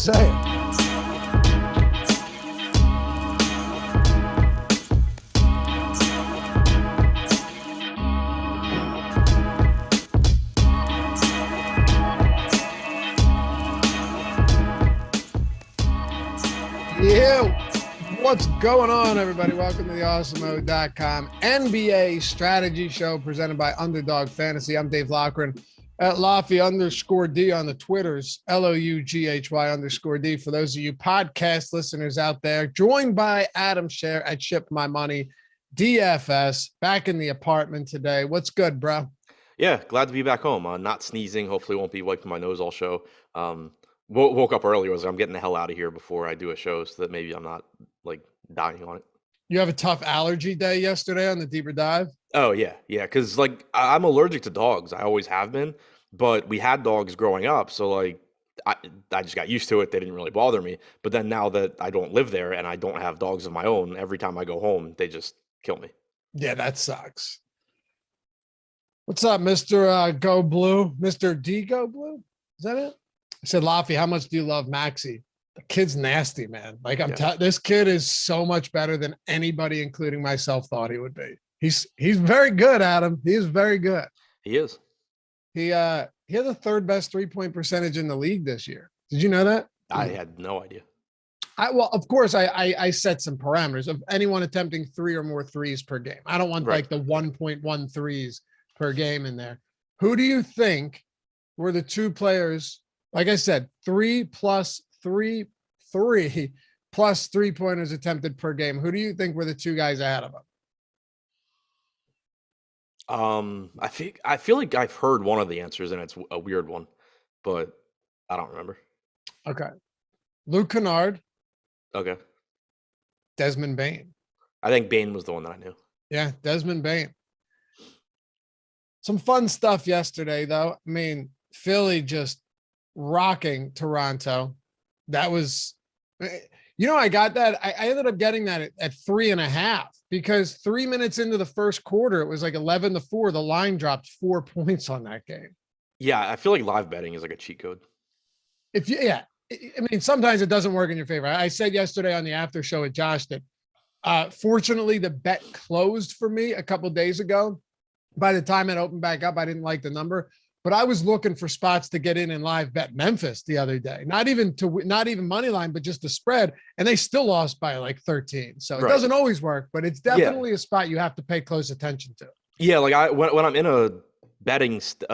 Say it. Yeah, what's going on, everybody? Welcome to the Awesemo.com NBA strategy show presented by Underdog Fantasy. I'm Dave Loughran at Laffy_D on the Twitters, LOUGHY_D. For those of you podcast listeners out there, joined by Adam Scherer at Ship My Money DFS, back in the apartment today. What's good, bro? Yeah, glad to be back home. Not sneezing. Hopefully won't be wiping my nose all show. Woke up early. I'm getting the hell out of here before I do a show so that maybe I'm not like dying on it. You have a tough allergy day yesterday on the deeper dive? Oh, yeah. Because like I'm allergic to dogs. I always have been, but we had dogs growing up. So like I just got used to it. They didn't really bother me. But then now that I don't live there and I don't have dogs of my own, every time I go home, they just kill me. Yeah, that sucks. What's up, Mr. Go Blue? Mr. D Go Blue? Is that it? I said, Laffy, how much do you love Maxey? The kid's nasty, man. Like this kid is so much better than anybody, including myself, thought he would be. He's very good, Adam. He is very good. He is. He had the third best 3-point percentage in the league this year. Did you know that? I had no idea. Well, of course, I set some parameters of anyone attempting 3 or more threes per game. I don't want like the 1.1 threes per game in there. Who do you think were the two players? Like I said, 3 plus 3-pointers attempted per game. Who do you think were the two guys ahead of him? I feel like I've heard one of the answers and it's a weird one, but I don't remember. Okay. Luke Kennard. Okay. Desmond Bane. I think Bane was the one that I knew. Yeah, Desmond Bane. Some fun stuff yesterday, though. I mean, Philly just rocking Toronto. That was, I got that. I ended up getting that at 3.5 because 3 minutes into the first quarter, it was like 11-4. The line dropped 4 points on that game. Yeah, I feel like live betting is like a cheat code. I mean, sometimes it doesn't work in your favor. I said yesterday on the after show with Josh that fortunately the bet closed for me a couple of days ago. By the time it opened back up, I didn't like the number, but I was looking for spots to get in and live bet Memphis the other day. Not even money line, but just the spread. And they still lost by like 13. So it doesn't always work, but it's definitely a spot you have to pay close attention to. Yeah. Like when I'm in a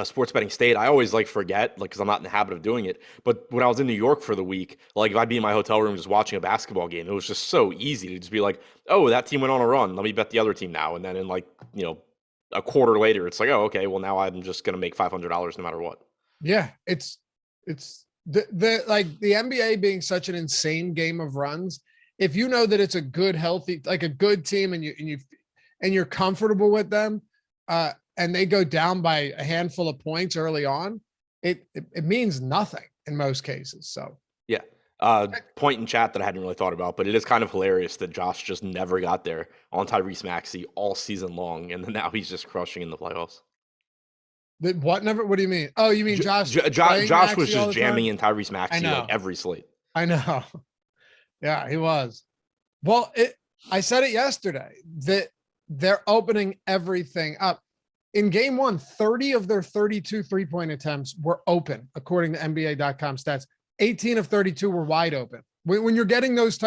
sports betting state, I always like forget, like, cause I'm not in the habit of doing it. But when I was in New York for the week, like if I'd be in my hotel room just watching a basketball game, it was just so easy to just be like, oh, that team went on a run. Let me bet the other team now. And then in like, a quarter later, it's like, oh, okay, well now I'm just going to make $500 no matter what. Yeah. It's the like the NBA being such an insane game of runs. If you know that it's a good, healthy, like a good team and you're comfortable with them, and they go down by a handful of points early on, it means nothing in most cases. So yeah. Point in chat that I hadn't really thought about, but it is kind of hilarious that Josh just never got there on Tyrese Maxey all season long, and then now he's just crushing in the playoffs. What never? What do you mean? Oh, you mean Josh? Josh was just jamming in Tyrese Maxey like every slate. I know. Yeah, he was. Well, I said it yesterday that they're opening everything up. In game one, 30 of their 32 3-point attempts were open, according to NBA.com stats. 18 of 32 were wide open. When you're getting those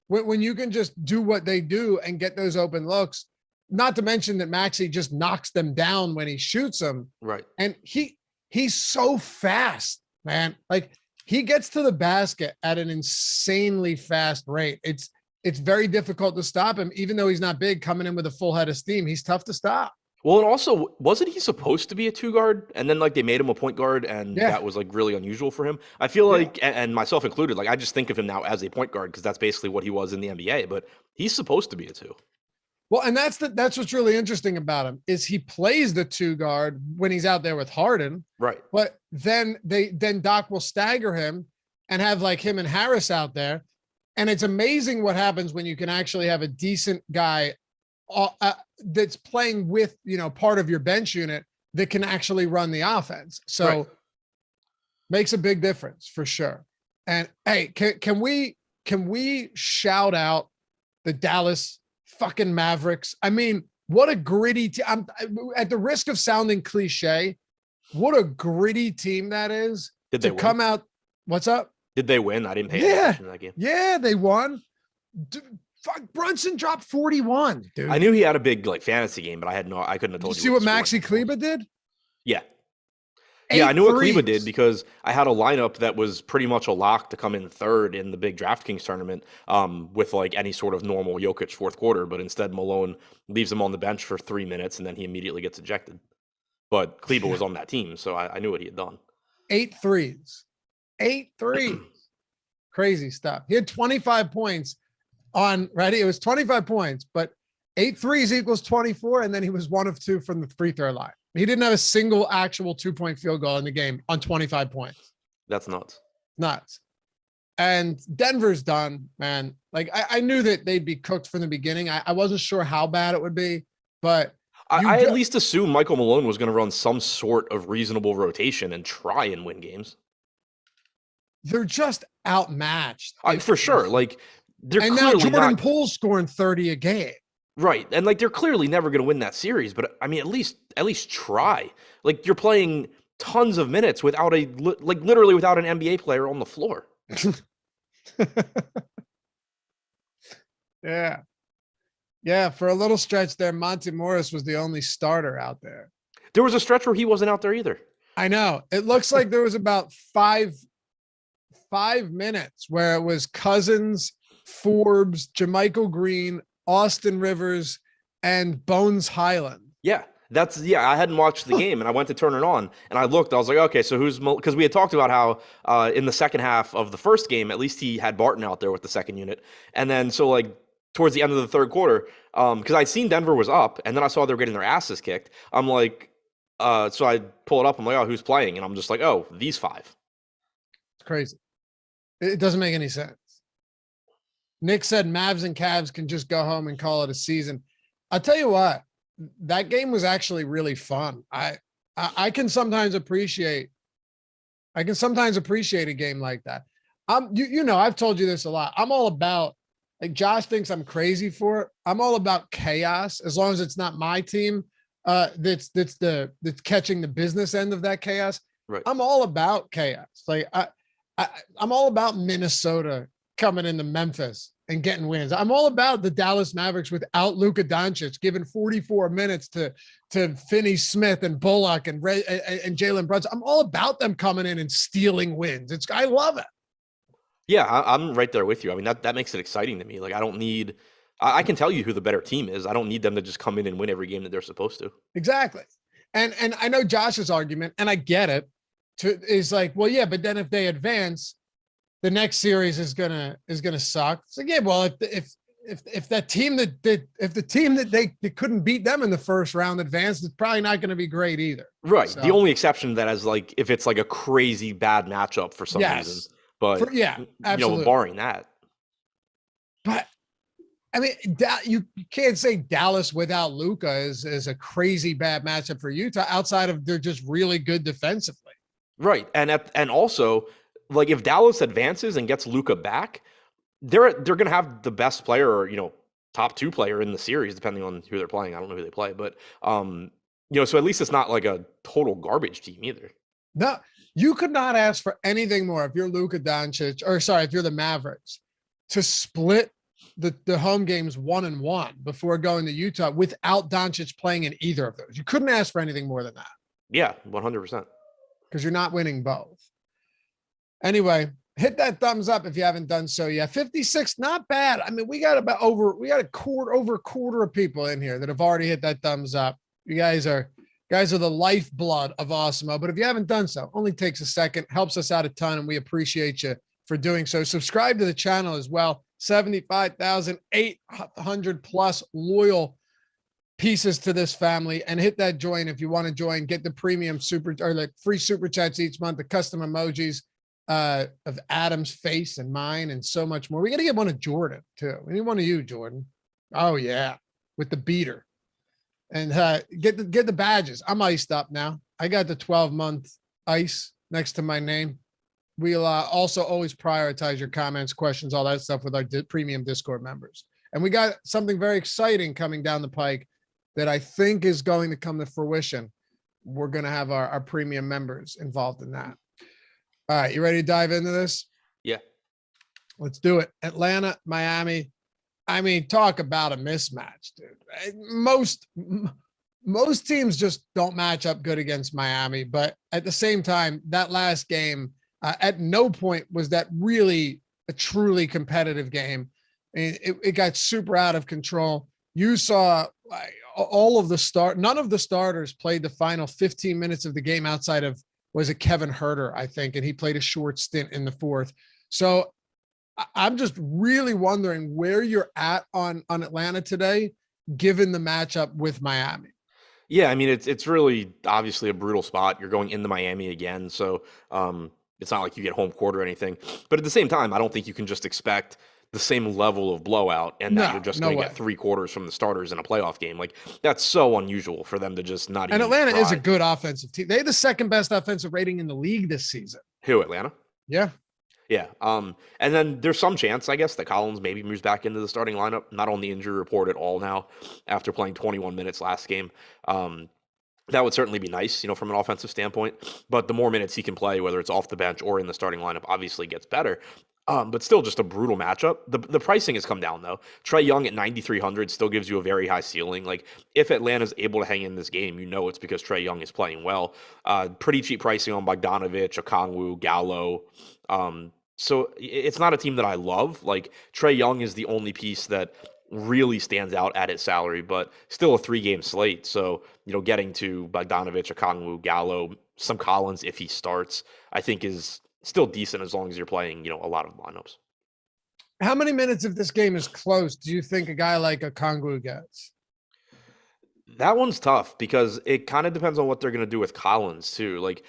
when you can just do what they do and get those open looks, not to mention that Maxey just knocks them down when he shoots them. Right. And he's so fast, man. Like he gets to the basket at an insanely fast rate. It's very difficult to stop him, even though he's not big coming in with a full head of steam. He's tough to stop. Well, and also, wasn't he supposed to be a 2 guard? And then, like, they made him a point guard, and that was, like, really unusual for him. I feel like, and myself included, like, I just think of him now as a point guard because that's basically what he was in the NBA, but he's supposed to be a 2. Well, and that's what's really interesting about him is he plays the 2 guard when he's out there with Harden. Right. But then Doc will stagger him and have, like, him and Harris out there. And it's amazing what happens when you can actually have a decent guy that's playing with, part of your bench unit that can actually run the offense. So makes a big difference for sure. And hey, can we shout out the Dallas fucking Mavericks? I mean, what a gritty team. I'm at the risk of sounding cliche. What a gritty team that is. Did they come out? What's up? Did they win? I didn't pay attention to that game. Yeah, they won. Brunson dropped 41, dude. I knew he had a big fantasy game, but I couldn't have told you. Did you see what Maxey Kleber did? Yeah. Yeah, I knew what Kleber did because I had a lineup that was pretty much a lock to come in third in the big DraftKings tournament with any sort of normal Jokic fourth quarter, but instead Malone leaves him on the bench for 3 minutes and then he immediately gets ejected. But Kleber was on that team, so I knew what he had done. 8 threes. 8 threes. Crazy stuff. He had 25 points. It was 25 points, but 8 threes equals 24. And then he was 1 of 2 from the free throw line. He didn't have a single actual 2-point field goal in the game on 25 points. That's nuts. Nuts. And Denver's done, man. Like I knew that they'd be cooked from the beginning. I wasn't sure how bad it would be, but I at least assumed Michael Malone was going to run some sort of reasonable rotation and try and win games. They're just outmatched. For sure. And now Jordan Poole's scoring 30 a game. Right. And they're clearly never going to win that series, but I mean, at least try. You're playing tons of minutes without literally without an NBA player on the floor. Yeah. Yeah. For a little stretch there, Monty Morris was the only starter out there. There was a stretch where he wasn't out there either. I know. It looks like there was about 5 minutes where it was Cousins, Forbes, JaMychal Green, Austin Rivers, and Bones Highland. Yeah, I hadn't watched the game, and I went to turn it on, and I looked. I was like, okay, so because we had talked about how in the second half of the first game, at least he had Barton out there with the second unit, and then so towards the end of the third quarter, because I'd seen Denver was up, and then I saw they were getting their asses kicked. I'm like, so I pull it up. I'm like, oh, who's playing? And I'm just like, oh, these five. It's crazy. It doesn't make any sense. Nick said Mavs and Cavs can just go home and call it a season. I'll tell you what, that game was actually really fun. I can sometimes appreciate a game like that. I've told you this a lot. I'm all about, like, Josh thinks I'm crazy for it. I'm all about chaos as long as it's not my team that's catching the business end of that chaos. Right. I'm all about chaos. Like I'm all about Minnesota coming into Memphis and getting wins. I'm all about the Dallas Mavericks without Luka Doncic giving 44 minutes to Finney Smith and Bullock and Jalen Brunson. I'm all about them coming in and stealing wins. I love it. Yeah, I'm right there with you. I mean, that makes it exciting to me. Like, I can tell you who the better team is. I don't need them to just come in and win every game that they're supposed to. Exactly. And I know Josh's argument, and I get it, is like, well, yeah, but then if they advance, the next series is gonna suck. It's like, yeah, well, if the team that they couldn't beat them in the first round advanced, it's probably not going to be great either. Right. So, the only exception to that is, like, if it's like a crazy bad matchup for some reason. But absolutely. Barring that. But I mean, you can't say Dallas without Luka is a crazy bad matchup for Utah outside of they're just really good defensively. Right. And also, like, if Dallas advances and gets Luka back, they're going to have the best player, or, top two player in the series, depending on who they're playing. I don't know who they play, but so at least it's not like a total garbage team either. No, you could not ask for anything more if you're Luka Doncic, if you're the Mavericks, to split the home games 1-1 before going to Utah without Doncic playing in either of those. You couldn't ask for anything more than that. Yeah, 100%. Because you're not winning both. Anyway, hit that thumbs up if you haven't done so yet. 56, not bad. I mean, we got a quarter of people in here that have already hit that thumbs up. You guys are the lifeblood of Awesemo. But if you haven't done so, only takes a second, helps us out a ton, and we appreciate you for doing so. Subscribe to the channel as well. 75,800 plus loyal pieces to this family, and hit that join if you want to join. Get the premium the free super chats each month, the custom emojis of Adam's face and mine, and so much more. We got to get one of Jordan too. We need one of you, Jordan. Oh yeah, with the beater, and get the badges. I'm iced up now. I got the 12-month ice next to my name. We'll also always prioritize your comments, questions, all that stuff with our premium Discord members. And we got something very exciting coming down the pike that I think is going to come to fruition. We're going to have our premium members involved in that. All right, you ready to dive into this? Yeah. Let's do it. Atlanta, Miami. I mean, talk about a mismatch, dude. Most teams just don't match up good against Miami, but at the same time, that last game, at no point was that really a truly competitive game. It got super out of control. You saw none of the starters played the final 15 minutes of the game outside of, was it Kevin Huerter, I think, and he played a short stint in the fourth. So I'm just really wondering where you're at on Atlanta today, given the matchup with Miami. Yeah, I mean, it's really obviously a brutal spot. You're going into Miami again, so it's not like you get home court or anything. But at the same time, I don't think you can just expect the same level of blowout and that you're just going to get 3 quarters from the starters in a playoff game. Like, that's so unusual for them to just not even Atlanta try. Is a good offensive team. They had the second best offensive rating in the league this season. Who, Atlanta? Yeah. Yeah. And then there's some chance, I guess, that Collins maybe moves back into the starting lineup, not on the injury report at all now after playing 21 minutes last game. That would certainly be nice, from an offensive standpoint. But the more minutes he can play, whether it's off the bench or in the starting lineup, obviously gets better. But still just a brutal matchup. The pricing has come down, though. Trae Young at 9,300 still gives you a very high ceiling. Like, if Atlanta's able to hang in this game, it's because Trae Young is playing well. Pretty cheap pricing on Bogdanovic, Okongwu, Gallo. So it's not a team that I love. Like, Trae Young is the only piece that really stands out at its salary, but still a 3-game slate. So, getting to Bogdanovic, Okongwu, Gallo, some Collins if he starts, I think is still decent as long as you're playing, a lot of lineups. How many minutes if this game is close do you think a guy like Okongwu gets? That one's tough because it kind of depends on what they're going to do with Collins too. Like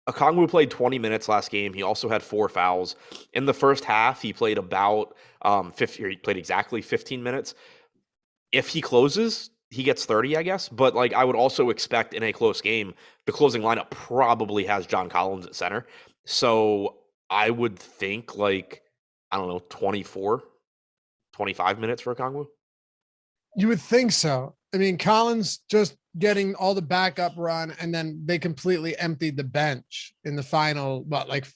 Okongwu played 20 minutes last game. He also had 4 fouls. In the first half, he played about 50, or he played exactly 15 minutes. If he closes, he gets 30, I guess. But like I would also expect in a close game, the closing lineup probably has John Collins at center. So I would think like, I don't know, 24, 25 minutes for Okongwu. You would think so. I mean, Collins just getting all the backup run, and then they completely emptied the bench in the final,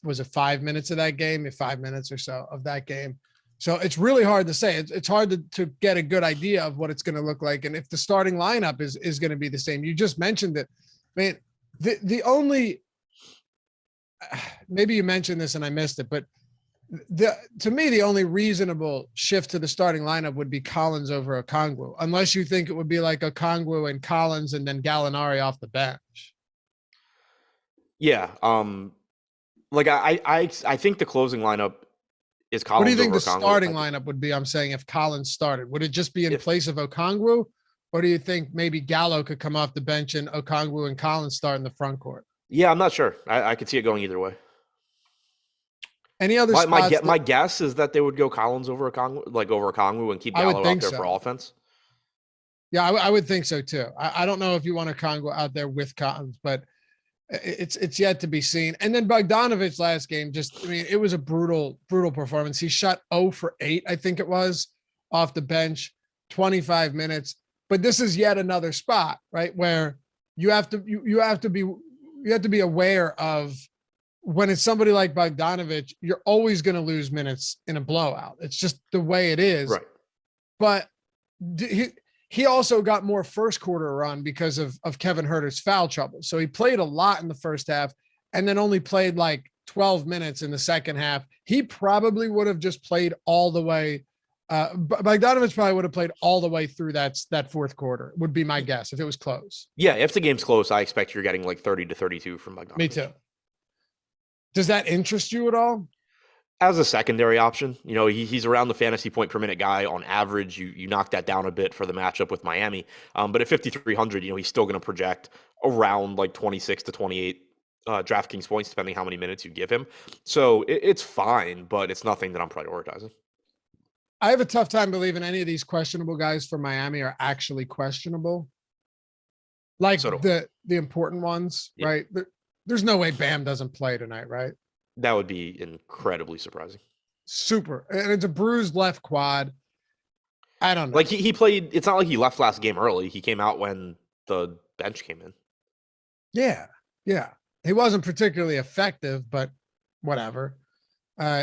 was it 5 minutes of that game? 5 minutes or so of that game. So it's really hard to say. It's hard to get a good idea of what it's going to look like. And if the starting lineup is going to be the same. You just mentioned it. Man, the only, maybe you mentioned this and I missed it, but to me, the only reasonable shift to the starting lineup would be Collins over Okongwu, unless you think it would be like Okongwu and Collins and then Gallinari off the bench. Yeah. I think the closing lineup is Collins. What do you think the Okongwu. starting lineup would be? I'm saying if Collins started, would it just be in place of Okongwu? Or do you think maybe Gallo could come off the bench and Okongwu and Collins start in the front court? Yeah, I'm not sure. I could see it going either way. Any other my guess is that they would go Collins over Okongwu and keep Gallo out there for offense. Yeah, I would think so too. I don't know if you want Okongwu out there with Collins, but it's yet to be seen. And then Bogdanovic last game, it was a brutal performance. He shot 0 for 8, I think it was, off the bench, 25 minutes. But this is yet another spot, right, where you have to be aware of. When it's somebody like Bogdanovic, you're always going to lose minutes in a blowout. It's just the way it is. Right. But he also got more first quarter run because of Kevin Huerter's foul trouble. So he played a lot in the first half and then only played like 12 minutes in the second half. He probably would have just played all the way. Bogdanovic probably would have played all the way through that fourth quarter, would be my guess if it was close. Yeah, if the game's close, I expect you're getting like 30 to 32 from Bogdanovic. Me too. Does that interest you at all? As a secondary option, he's around the fantasy point per minute guy on average. You knock that down a bit for the matchup with Miami. But at 5,300, he's still going to project around like 26 to 28 DraftKings points, depending how many minutes you give him. So it's fine, but it's nothing that I'm prioritizing. I have a tough time believing any of these questionable guys for Miami are actually questionable. Like the important ones, yeah. Right? There's no way Bam doesn't play tonight, right? That would be incredibly surprising. Super. And it's a bruised left quad. I don't know. Like he played, it's not like he left last game early. He came out when the bench came in. Yeah. Yeah. He wasn't particularly effective, but whatever.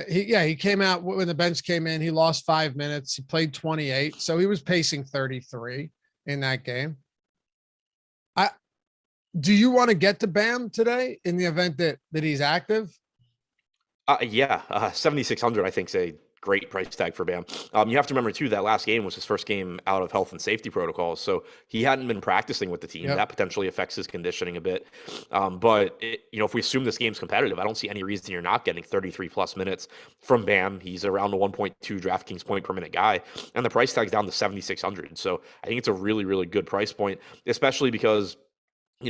He came out when the bench came in. He lost 5 minutes. He played 28. So he was pacing 33 in that game. Do you want to get to Bam today in the event that he's active? Yeah, 7,600 I think is a great price tag for Bam. You have to remember too that last game was his first game out of health and safety protocols, so he hadn't been practicing with the team. Yep. That potentially affects his conditioning a bit. But if we assume this game's competitive, I don't see any reason you're not getting 33 plus minutes from Bam. He's around the 1.2 DraftKings point per minute guy, and the price tag's down to 7,600. So I think it's a really, really good price point, especially because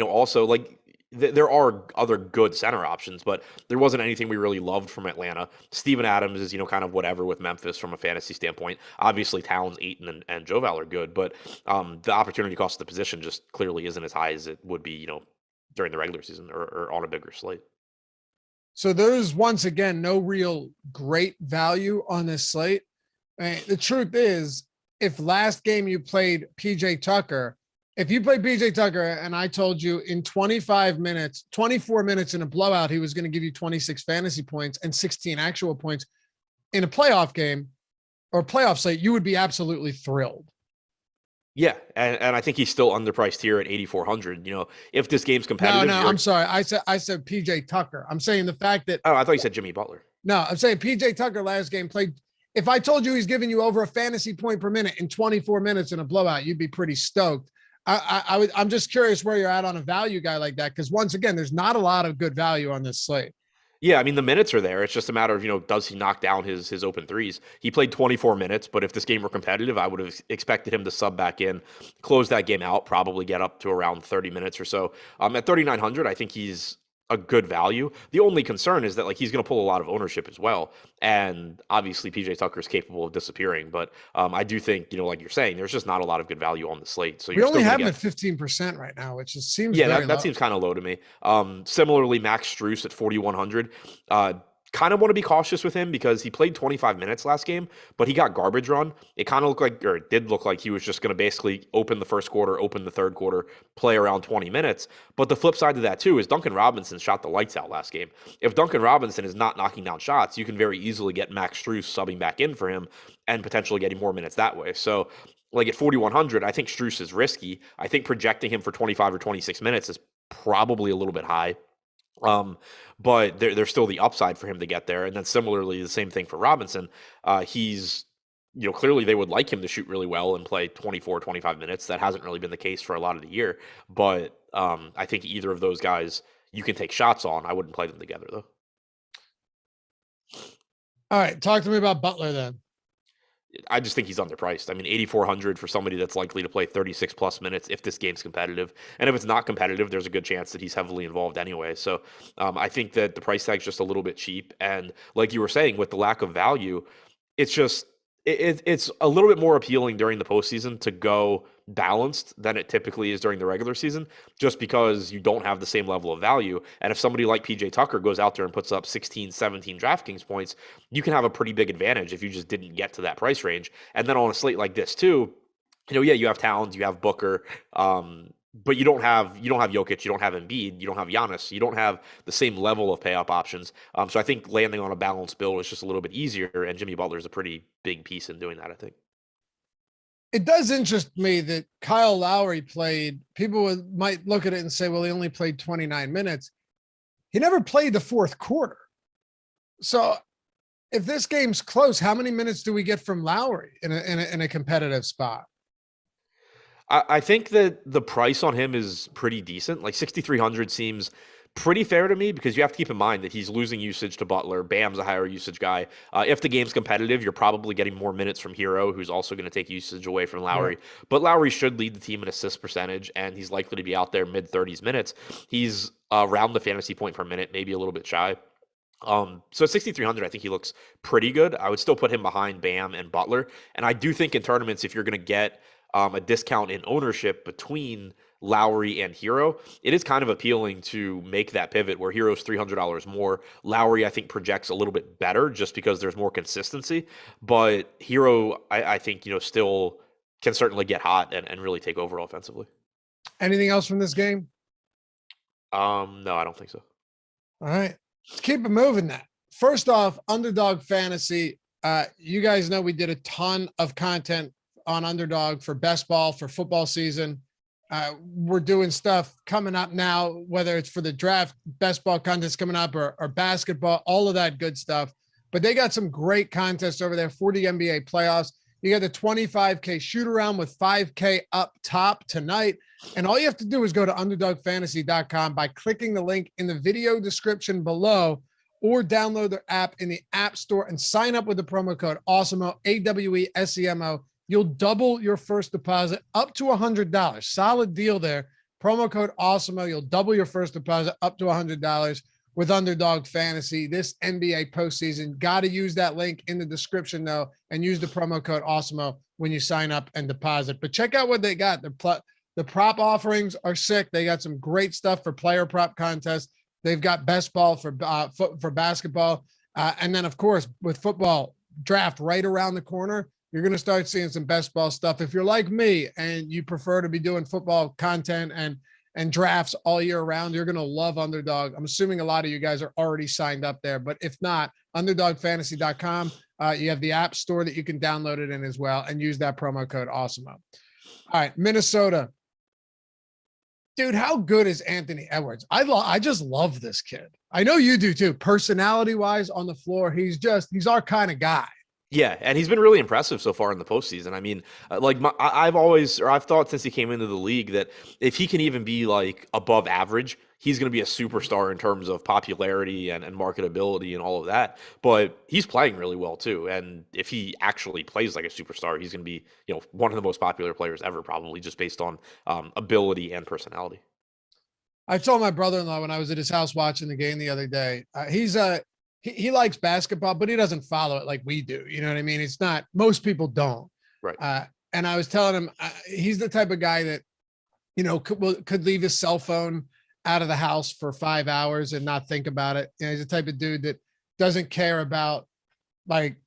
also like there are other good center options, but there wasn't anything we really loved from Atlanta. Steven Adams is, kind of whatever with Memphis from a fantasy standpoint. Obviously, Towns, Ayton, and Joval are good, but the opportunity cost of the position just clearly isn't as high as it would be, during the regular season or on a bigger slate. So there's, once again, no real great value on this slate. The truth is, if last game you played PJ Tucker, if you played PJ Tucker and I told you in 24 minutes in a blowout, he was going to give you 26 fantasy points and 16 actual points in a playoff game or playoff slate, you would be absolutely thrilled. Yeah, and I think he's still underpriced here at 8,400. If this game's competitive. No, I'm sorry. I said PJ Tucker. I'm saying the fact that. Oh, I thought you said Jimmy Butler. No, I'm saying PJ Tucker last game played. If I told you he's giving you over a fantasy point per minute in 24 minutes in a blowout, you'd be pretty stoked. I'm just curious where you're at on a value guy like that, because once again, there's not a lot of good value on this slate. Yeah, I mean the minutes are there. It's just a matter of, does he knock down his open threes? He played 24 minutes, but if this game were competitive, I would have expected him to sub back in, close that game out, probably get up to around 30 minutes or so. At 3,900, I think he's a good value. The only concern is that like he's going to pull a lot of ownership as well, and obviously PJ Tucker is capable of disappearing. But I do think, like you're saying, there's just not a lot of good value on the slate. So We you're only still going have to him get at 15% right now, which just seems yeah, very that low. seems kind of low to me. Similarly, Max Strus at 4,100. Kind of want to be cautious with him because he played 25 minutes last game, but he got garbage run. It kind of looked like, or it did look like he was just going to basically open the first quarter, open the third quarter, play around 20 minutes. But the flip side to that too is Duncan Robinson shot the lights out last game. If Duncan Robinson is not knocking down shots, you can very easily get Max Strus subbing back in for him and potentially getting more minutes that way. So like at 4,100, I think Strus is risky. I think projecting him for 25 or 26 minutes is probably a little bit high. But there's still the upside for him to get there. And then similarly, the same thing for Robinson. He's, clearly they would like him to shoot really well and play 24, 25 minutes. That hasn't really been the case for a lot of the year. But I think either of those guys you can take shots on. I wouldn't play them together, though. All right. Talk to me about Butler then. I just think he's underpriced. I mean, 8,400 for somebody that's likely to play 36 plus minutes if this game's competitive. And if it's not competitive, there's a good chance that he's heavily involved anyway. So I think that the price tag's just a little bit cheap. And like you were saying, with the lack of value, it's just it's a little bit more appealing during the postseason to go balanced than it typically is during the regular season, just because you don't have the same level of value. And if somebody like PJ Tucker goes out there and puts up 16, 17 DraftKings points, you can have a pretty big advantage if you just didn't get to that price range. And then on a slate like this too, yeah, you have Towns, you have Booker, but you don't have Jokic, you don't have Embiid, you don't have Giannis, you don't have the same level of pay up options. So I think landing on a balanced bill is just a little bit easier, and Jimmy Butler is a pretty big piece in doing that, I think. It does interest me that Kyle Lowry played. People might look at it and say, well, he only played 29 minutes. He never played the fourth quarter. So if this game's close, how many minutes do we get from Lowry in a competitive spot? I think that the price on him is pretty decent. Like 6,300 seems pretty fair to me because you have to keep in mind that he's losing usage to Butler. Bam's a higher usage guy. If the game's competitive, you're probably getting more minutes from Hero, who's also going to take usage away from Lowry. Yeah. But Lowry should lead the team in assist percentage, and he's likely to be out there mid-30s minutes. He's around the fantasy point per minute, maybe a little bit shy. So 6,300, I think he looks pretty good. I would still put him behind Bam and Butler. And I do think in tournaments, if you're going to get a discount in ownership between Lowry and Hero, it is kind of appealing to make that pivot where Hero's $300 more. Lowry, I think, projects a little bit better just because there's more consistency. But Hero, I think, still can certainly get hot and really take over offensively. Anything else from this game? No, I don't think so. All right. Let's keep it moving then. First off, Underdog Fantasy. You guys know we did a ton of content on Underdog for best ball for football season. We're doing stuff coming up now, whether it's for the draft, best ball contests coming up or basketball, all of that good stuff. But they got some great contests over there for the NBA playoffs. You got the 25K shoot around with 5K up top tonight. And all you have to do is go to underdogfantasy.com by clicking the link in the video description below, or download their app in the App Store and sign up with the promo code Awesemo, AWESEMO. You'll double your first deposit up to $100. Solid deal there. Promo code Awesemo. You'll double your first deposit up to $100 with Underdog Fantasy this NBA postseason. Got to use that link in the description though, and use the promo code Awesemo when you sign up and deposit. But check out what they got. The prop offerings are sick. They got some great stuff for player prop contests. They've got best ball for basketball. And then of course with football draft right around the corner, you're going to start seeing some best ball stuff. If you're like me and you prefer to be doing football content and drafts all year round, you're going to love Underdog. I'm assuming a lot of you guys are already signed up there, but if not, underdogfantasy.com, you have the app store that you can download it in as well and use that promo code Awesemo. All right, Minnesota. Dude, how good is Anthony Edwards? I just love this kid. I know you do too. Personality wise on the floor, he's our kind of guy. Yeah, and he's been really impressive so far in the postseason. I mean, I've thought since he came into the league that if he can even be like above average, he's going to be a superstar in terms of popularity and marketability and all of that. But he's playing really well too, and if he actually plays like a superstar, he's going to be one of the most popular players ever, probably just based on ability and personality. I told my brother-in-law when I was at his house watching the game the other day, he likes basketball, but he doesn't follow it like we do. You know what I mean? It's not, most people don't. Right. And I was telling him he's the type of guy that, could leave his cell phone out of the house for 5 hours and not think about it. He's the type of dude that doesn't care about like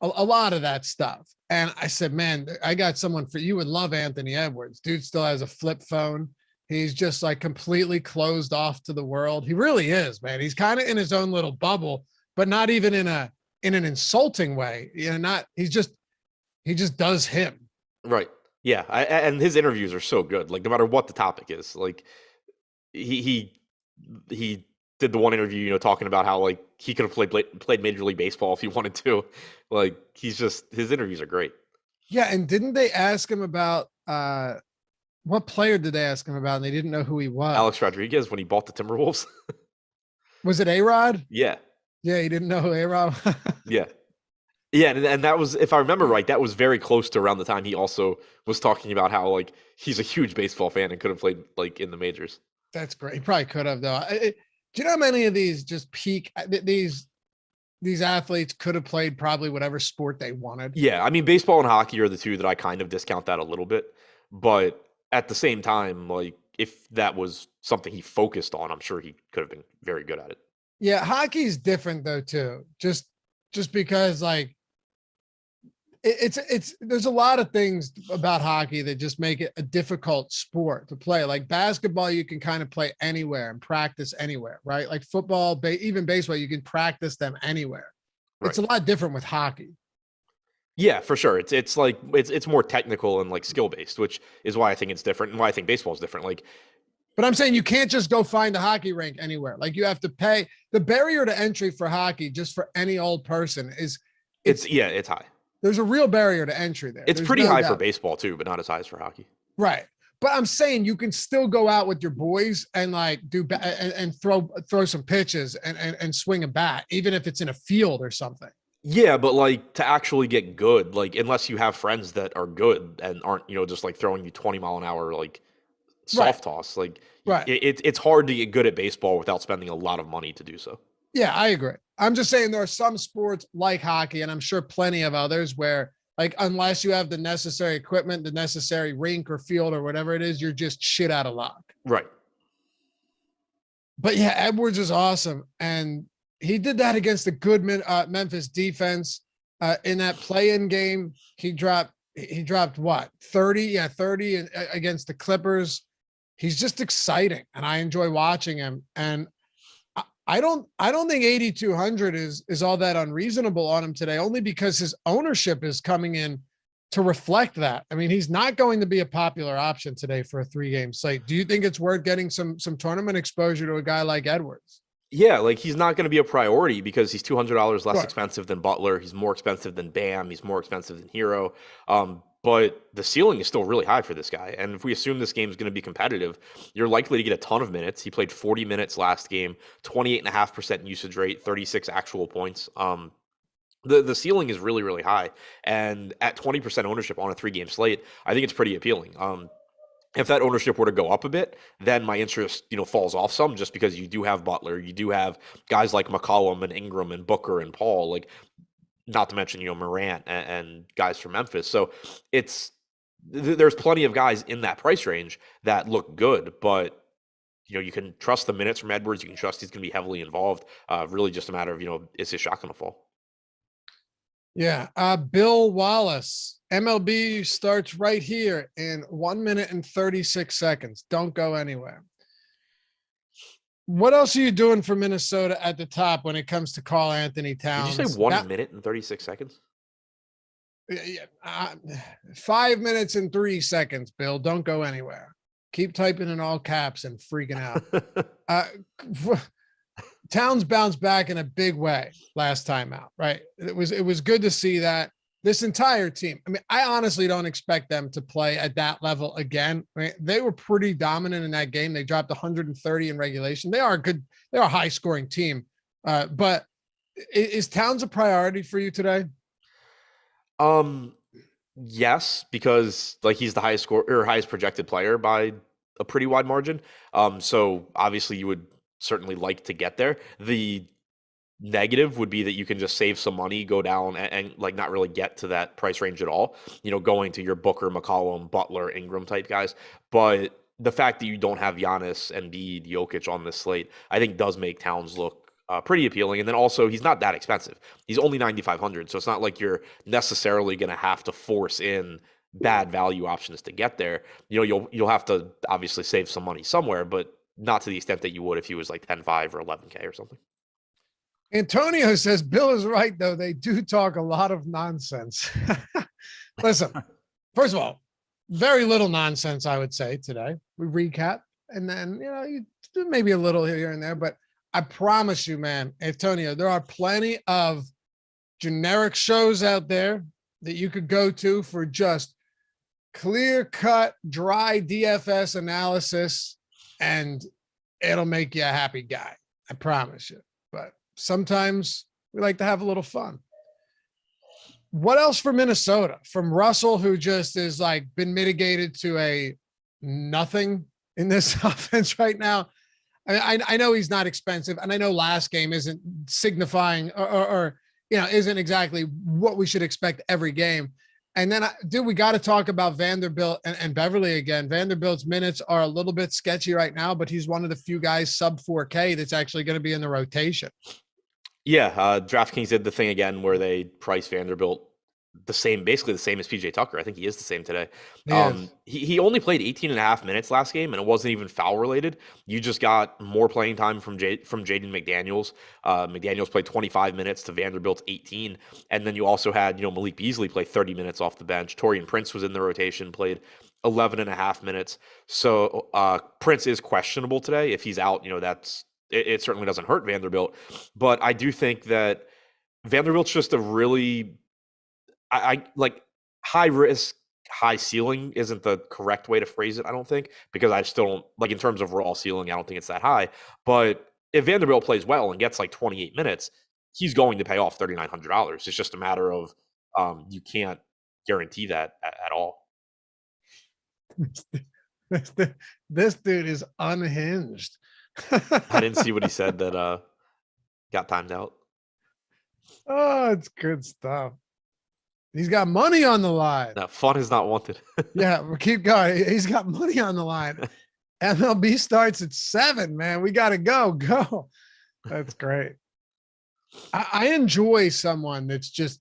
a lot of that stuff. And I said, man, I got someone for you. Would love Anthony Edwards. Dude still has a flip phone. He's just like completely closed off to the world. He really is, man. He's kind of in his own little bubble, but not even in an insulting way. He just does him. Right. Yeah. And his interviews are so good. Like no matter what the topic is, like he did the one interview, talking about how like he could have played Major League Baseball if he wanted to. Like his interviews are great. Yeah. And didn't they ask him about, what player did they ask him about? And they didn't know who he was. Alex Rodriguez when he bought the Timberwolves. Was it A-Rod? Yeah. Yeah, he didn't know who A-Rod was. Yeah. Yeah, and that was, if I remember right, that was very close to around the time he also was talking about how like he's a huge baseball fan and could have played like in the majors. That's great. He probably could have though. Do you know how many of these just peak these athletes could have played probably whatever sport they wanted? Yeah, I mean baseball and hockey are the two that I kind of discount that a little bit, but at the same time, like if that was something he focused on, I'm sure he could have been very good at it. Yeah, hockey's different though too. Just because like it's there's a lot of things about hockey that just make it a difficult sport to play. Like basketball, you can kind of play anywhere and practice anywhere, right? Like football, even baseball, you can practice them anywhere. Right. It's a lot different with hockey. Yeah, for sure. It's like it's more technical and like skill based, which is why I think it's different and why I think baseball is different. Like, but I'm saying you can't just go find a hockey rink anywhere. Like you have to pay. The barrier to entry for hockey, just for any old person, is it's high. There's a real barrier to entry there. It's pretty high for baseball too, but not as high as for hockey. Right. But I'm saying you can still go out with your boys and like and throw some pitches and swing a bat, even if it's in a field or something. Yeah, but like to actually get good, like unless you have friends that are good and aren't, just like throwing you 20-mile-an-hour like soft toss, like right. It's hard to get good at baseball without spending a lot of money to do so. Yeah, I agree. I'm just saying there are some sports like hockey, and I'm sure plenty of others where like unless you have the necessary equipment, the necessary rink or field or whatever it is, you're just shit out of luck. Right. But yeah, Edwards is awesome. And he did that against the good Memphis defense in that play-in game. He dropped what? 30? Yeah, 30 against the Clippers. He's just exciting, and I enjoy watching him. And I don't think 8,200 is all that unreasonable on him today, only because his ownership is coming in to reflect that. I mean, he's not going to be a popular option today for a 3-game slate. Do you think it's worth getting some tournament exposure to a guy like Edwards? Yeah, like he's not going to be a priority because he's $200 less expensive than Butler. He's more expensive than Bam. He's more expensive than Hero. But the ceiling is still really high for this guy. And if we assume this game is going to be competitive, you're likely to get a ton of minutes. He played 40 minutes last game, 28.5% usage rate, 36 actual points. The ceiling is really, really high. And at 20% ownership on a 3-game slate, I think it's pretty appealing. If that ownership were to go up a bit, then my interest, falls off some, just because you do have Butler, you do have guys like McCollum and Ingram and Booker and Paul, like not to mention, Morant and guys from Memphis. So there's plenty of guys in that price range that look good, but you can trust the minutes from Edwards. You can trust he's going to be heavily involved. Really just a matter of, is his shot going to fall? Yeah. Bill Wallace, MLB starts right here in 1 minute and 36 seconds. Don't go anywhere. What else are you doing for Minnesota at the top when it comes to Karl Anthony Towns? Did you say 1 minute and 36 seconds? Yeah, 5 minutes and 3 seconds, Bill. Don't go anywhere. Keep typing in all caps and freaking out. Towns bounced back in a big way last time out, right? It was good to see that. This entire team, I mean, I honestly don't expect them to play at that level again. Right? They were pretty dominant in that game. They dropped 130 in regulation. They are a high scoring team. But is Towns a priority for you today? Yes, because like he's the highest score or highest projected player by a pretty wide margin. So obviously you would certainly like to get there. The negative would be that you can just save some money, go down and like not really get to that price range at all, going to your Booker, McCollum, Butler, Ingram type guys. But the fact that you don't have Giannis, Embiid, Jokic on this slate, I think does make Towns look pretty appealing. And then also he's not that expensive. He's only 9,500. So it's not like you're necessarily going to have to force in bad value options to get there. You'll have to obviously save some money somewhere, but not to the extent that you would if he was like 10.5 or 11K or something. Antonio says Bill is right, though. They do talk a lot of nonsense. Listen, first of all, very little nonsense, I would say today. We recap and then, you do maybe a little here and there, but I promise you, man, Antonio, there are plenty of generic shows out there that you could go to for just clear cut, dry DFS analysis, and it'll make you a happy guy. I promise you. But sometimes we like to have a little fun. What else for Minnesota? From Russell, who just is like been mitigated to a nothing in this offense right now. I know he's not expensive, and I know last game isn't signifying or isn't exactly what we should expect every game. And then, we got to talk about Vanderbilt and Beverly again. Vanderbilt's minutes are a little bit sketchy right now, but he's one of the few guys sub 4K that's actually going to be in the rotation. Yeah, DraftKings did the thing again where they price Vanderbilt basically the same as PJ Tucker. I think he is the same today. He only played 18 and a half minutes last game, and it wasn't even foul related. You just got more playing time from Jaden McDaniels. McDaniels played 25 minutes to Vanderbilt's 18, and then you also had Malik Beasley play 30 minutes off the bench. Taurean Prince was in the rotation, played 11 and a half minutes. So Prince is questionable today. If he's out, it certainly doesn't hurt Vanderbilt, but I do think that Vanderbilt's just a really I like high risk, high ceiling isn't the correct way to phrase it, I don't think, because I still don't like in terms of raw ceiling, I don't think it's that high. But if Vanderbilt plays well and gets like 28 minutes, he's going to pay off $3,900. It's just a matter of you can't guarantee that at all. This dude is unhinged. I didn't see what he said that got timed out. Oh, it's good stuff. He's got money on the line. No, fun is not wanted. Yeah, we'll keep going. He's got money on the line. MLB starts at 7, man. We got to go. That's great. I enjoy someone that's just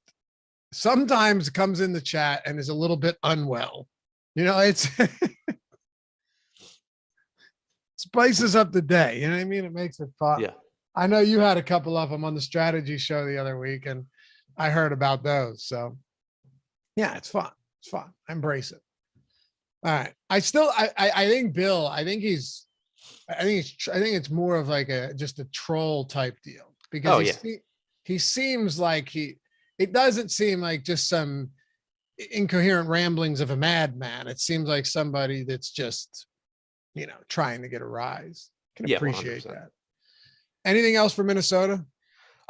sometimes comes in the chat and is a little bit unwell. It's spices up the day. You know what I mean? It makes it fun. Yeah. I know you had a couple of them on the strategy show the other week, and I heard about those. So yeah, it's fun. It's fun. I embrace it. All right. I think Bill, I think it's more of like just a troll type deal because he seems like it doesn't seem like just some incoherent ramblings of a madman. It seems like somebody that's just, trying to get a rise. Can appreciate 100%. That. Anything else for Minnesota?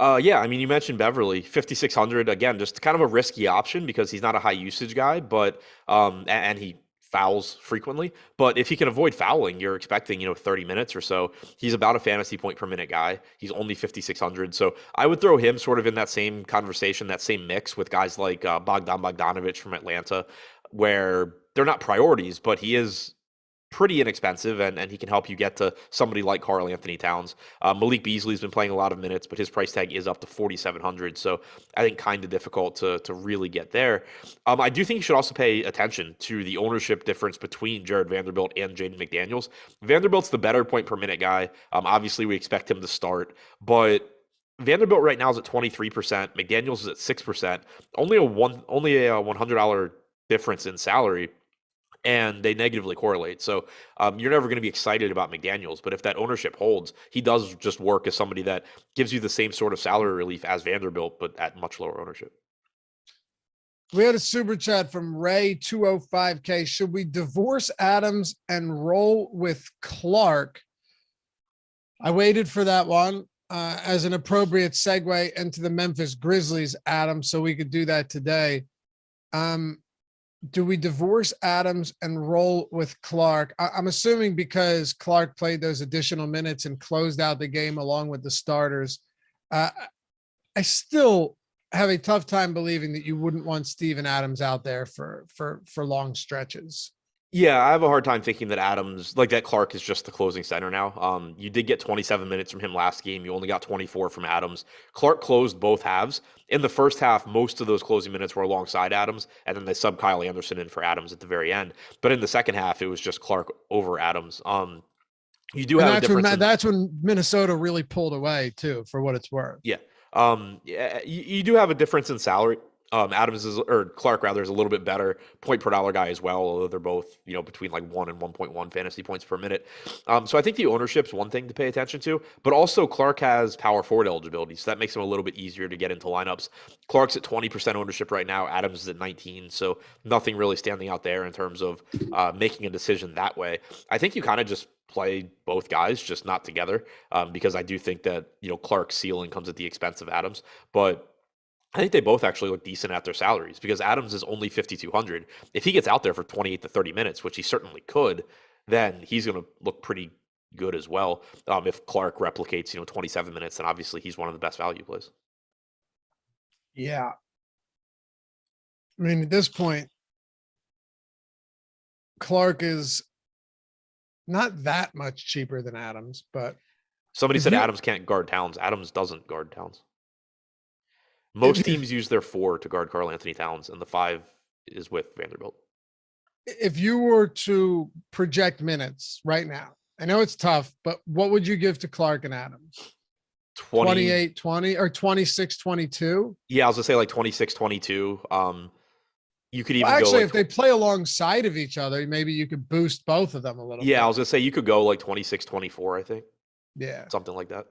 Yeah, I mean, you mentioned Beverly, 5,600, again, just kind of a risky option because he's not a high usage guy, but and he fouls frequently. But if he can avoid fouling, you're expecting 30 minutes or so. He's about a fantasy point per minute guy. He's only 5,600, so I would throw him sort of in that same conversation, that same mix with guys like Bogdan Bogdanovic from Atlanta, where they're not priorities, but he is pretty inexpensive, and he can help you get to somebody like Karl Anthony Towns. Malik Beasley's been playing a lot of minutes, but his price tag is up to 4,700. So I think kind of difficult to really get there. I do think you should also pay attention to the ownership difference between Jared Vanderbilt and Jaden McDaniels. Vanderbilt's the better point per minute guy. Obviously, we expect him to start, but Vanderbilt right now is at 23%. McDaniels is at 6%. Only a $100 difference in salary. and they negatively correlate. So you're never going to be excited about McDaniels, but if that ownership holds, he does just work as somebody that gives you the same sort of salary relief as Vanderbilt, but at much lower ownership. We had a super chat from Ray 205K. Should we divorce Adams and roll with Clark? I waited for that one as an appropriate segue into the Memphis Grizzlies, Adam, so we could do that today. Do we divorce Adams and roll with Clark? I'm assuming because Clark played those additional minutes and closed out the game along with the starters. I still have a tough time believing that you wouldn't want Steven Adams out there for long stretches. Yeah, I have a hard time thinking that Adams, like that Clark is just the closing center now. You did get 27 minutes from him last game. You only got 24 from Adams. Clark closed both halves. In the first half, most of those closing minutes were alongside Adams, and then they subbed Kyle Anderson in for Adams at the very end. But in the second half, it was just Clark over Adams. You do have a difference. That's when Minnesota really pulled away too, for what it's worth. Yeah. You do have a difference in salary. Adams Clark rather is a little bit better point per dollar guy as well, although they're both, between like 1 and 1.1 fantasy points per minute. So I think the ownership's one thing to pay attention to, but also Clark has power forward eligibility. So that makes him a little bit easier to get into lineups. Clark's at 20% ownership right now. Adams is at 19. So nothing really standing out there in terms of making a decision that way. I think you kind of just play both guys, just not together, because I do think that, Clark's ceiling comes at the expense of Adams, but I think they both actually look decent at their salaries because Adams is only 5,200. If he gets out there for 28 to 30 minutes, which he certainly could, then he's going to look pretty good as well. If Clark replicates, 27 minutes, then obviously he's one of the best value plays. Yeah. I mean, at this point, Clark is not that much cheaper than Adams, but somebody said Adams can't guard Towns. Adams doesn't guard Towns. Most teams use their 4 to guard Karl Anthony Towns, and the 5 is with Vanderbilt. If you were to project minutes right now, I know it's tough, but what would you give to Clark and Adams? 28, 20 or 26, 22? Yeah, I was going to say like 26, 22. You could even actually, go if they play alongside of each other, maybe you could boost both of them a little bit. I was going to say you could go like 26, 24, I think. Yeah. Something like that.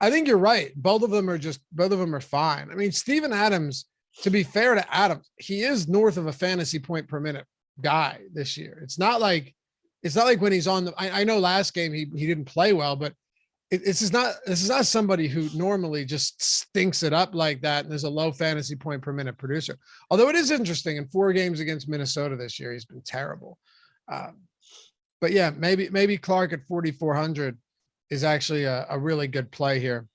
I think you're right. Both of them are fine. I mean, Steven Adams, to be fair to Adams, he is north of a fantasy point per minute guy this year. It's not like when he's on I know last game he didn't play well, but this is not somebody who normally just stinks it up like that and is a low fantasy point per minute producer. Although it is interesting, in 4 games against Minnesota this year, he's been terrible. But yeah, maybe Clark at 4,400 is actually a really good play here.